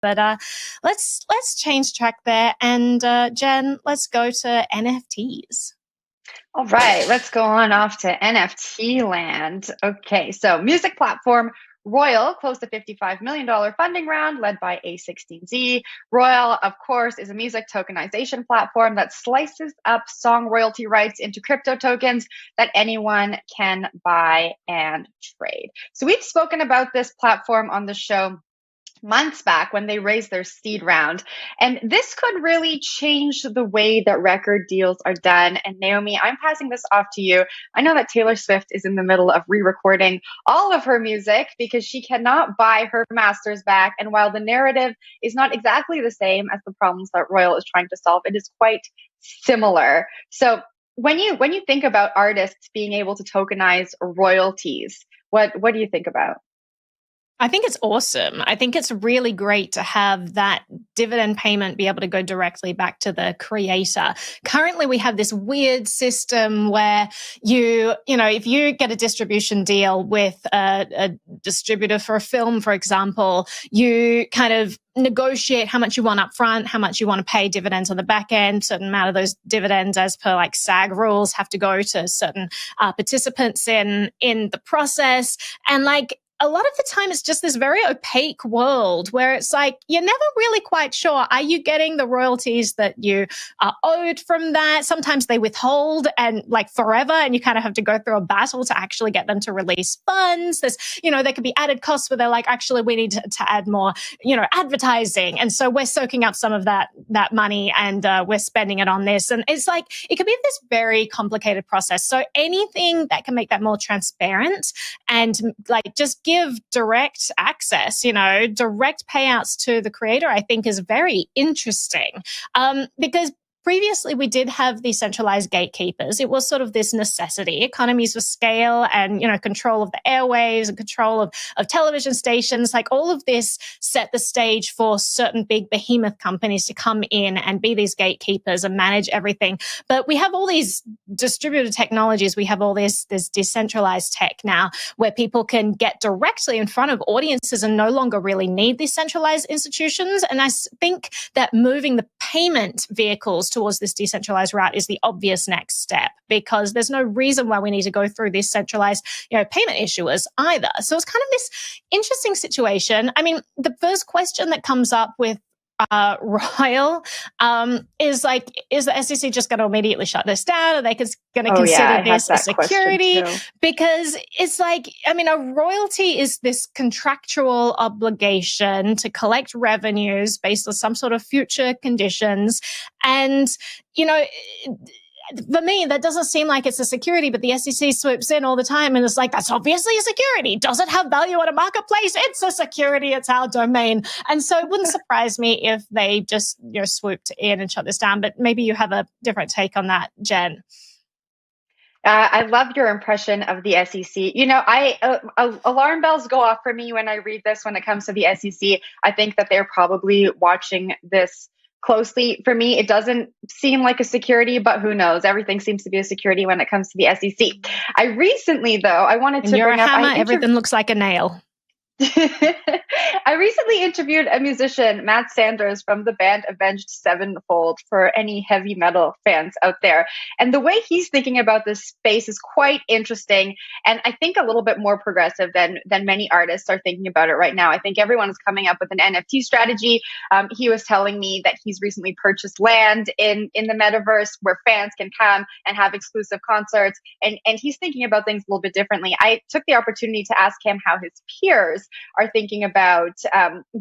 But let's change track there. And Jen, let's go to NFTs. All right, let's go on off to NFT land. Okay, so music platform Royal closed a $55 million funding round led by a16z. Royal, of course, is a music tokenization platform that slices up song royalty rights into crypto tokens that anyone can buy and trade. So we've spoken about this platform on the show months back when they raised their seed round. And this could really change the way that record deals are done. And Naomi, I'm passing this off to you. I know that Taylor Swift is in the middle of re-recording all of her music because she cannot buy her masters back. And while the narrative is not exactly the same as the problems that Royal is trying to solve, it is quite similar. So when you think about artists being able to tokenize royalties, what do you think about? I think it's awesome. I think it's really great to have that dividend payment be able to go directly back to the creator. Currently, we have this weird system where if you get a distribution deal with a distributor for a film, for example, you kind of negotiate how much you want up front, how much you want to pay dividends on the back end. Certain amount of those dividends, as per like SAG rules, have to go to certain participants in the process. And like, a lot of the time, it's just this very opaque world where it's like, you're never really quite sure. Are you getting the royalties that you are owed from that? Sometimes they withhold and like forever, and you kind of have to go through a battle to actually get them to release funds. There's, there could be added costs where they're like, actually, we need to add more, advertising. And so we're soaking up some of that money and we're spending it on this. And it's like, it could be this very complicated process. So anything that can make that more transparent and like just give direct access, direct payouts to the creator, I think is very interesting. Because previously, we did have these centralized gatekeepers. It was sort of this necessity, economies of scale and, control of the airwaves and control of television stations. Like all of this set the stage for certain big behemoth companies to come in and be these gatekeepers and manage everything. But we have all these distributed technologies. We have all this decentralized tech now where people can get directly in front of audiences and no longer really need these centralized institutions. And I think that moving the payment vehicles towards this decentralized route is the obvious next step, because there's no reason why we need to go through these centralized, payment issuers either. So it's kind of this interesting situation. I mean, the first question that comes up with Royal is like, is the SEC just going to immediately shut this down? Are they going to consider this a security? Because it's like, I mean, a royalty is this contractual obligation to collect revenues based on some sort of future conditions. And, for me, that doesn't seem like it's a security, but the SEC swoops in all the time and it's like, that's obviously a security. Does it have value on a marketplace? It's a security. It's our domain. And so it wouldn't surprise me if they just, swooped in and shut this down. But maybe you have a different take on that, Jen. I love your impression of the SEC. Alarm bells go off for me when I read this when it comes to the SEC. I think that they're probably watching this closely. For me, it doesn't seem like a security, but who knows? Everything seems to be a security when it comes to the SEC. I recently, though, I wanted to bring up... Everything looks like a nail. I recently interviewed a musician, Matt Sanders, from the band Avenged Sevenfold, for any heavy metal fans out there. And the way he's thinking about this space is quite interesting, and I think a little bit more progressive than many artists are thinking about it right now. I think everyone is coming up with an NFT strategy. He was telling me that he's recently purchased land in the metaverse where fans can come and have exclusive concerts, and he's thinking about things a little bit differently. I took the opportunity to ask him how his peers are thinking about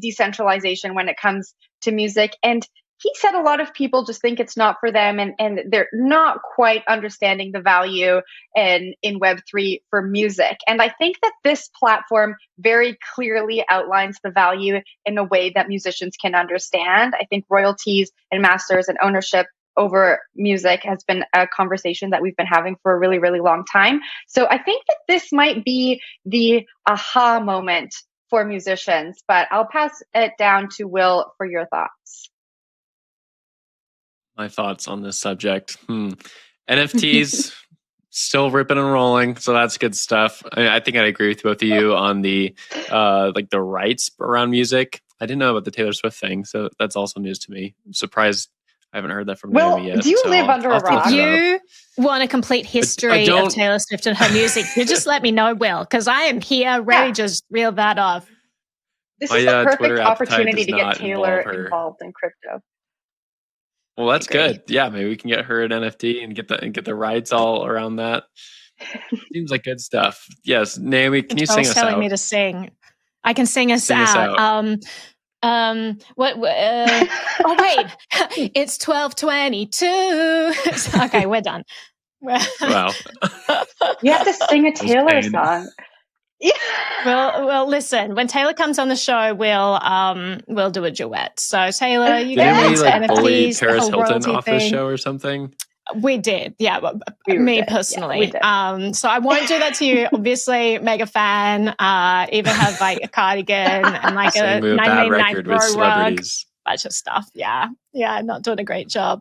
decentralization when it comes to music. And he said a lot of people just think it's not for them, and they're not quite understanding the value in Web3 for music. And I think that this platform very clearly outlines the value in a way that musicians can understand. I think royalties and masters and ownership over music has been a conversation that we've been having for a really, really long time. So I think that this might be the aha moment for musicians, but I'll pass it down to Will for your thoughts. My thoughts on this subject. NFTs still ripping and rolling, so that's good stuff. I think I agree with both of you on the the rights around music. I didn't know about the Taylor Swift thing, so that's also news to me. I'm surprised I haven't heard that from Well, Naomi yet. do you so live under a rock? If you want a complete history of Taylor Swift and her music, you just let me know, Will, because I am here ready to just reel that off. This is the perfect Twitter opportunity to get not Taylor involved in crypto. Well, that's good. Yeah, maybe we can get her an NFT and get the rights all around that. Seems like good stuff. Yes, Naomi, can you sing us out? Telling me to sing. I can sing us out. Oh wait, it's 12:22. Okay, we're done. Wow. You have to sing a Taylor song. Yeah. Well, listen. When Taylor comes on the show, we'll do a duet. So Taylor, you didn't we NFTs, bully Paris Hilton off thing. the show or something? We did, yeah. Me personally. Yeah, so I won't do that to you. Obviously, mega fan. Even have like a cardigan and like a 999 record with celebrities. Bunch of stuff. Yeah, not doing a great job.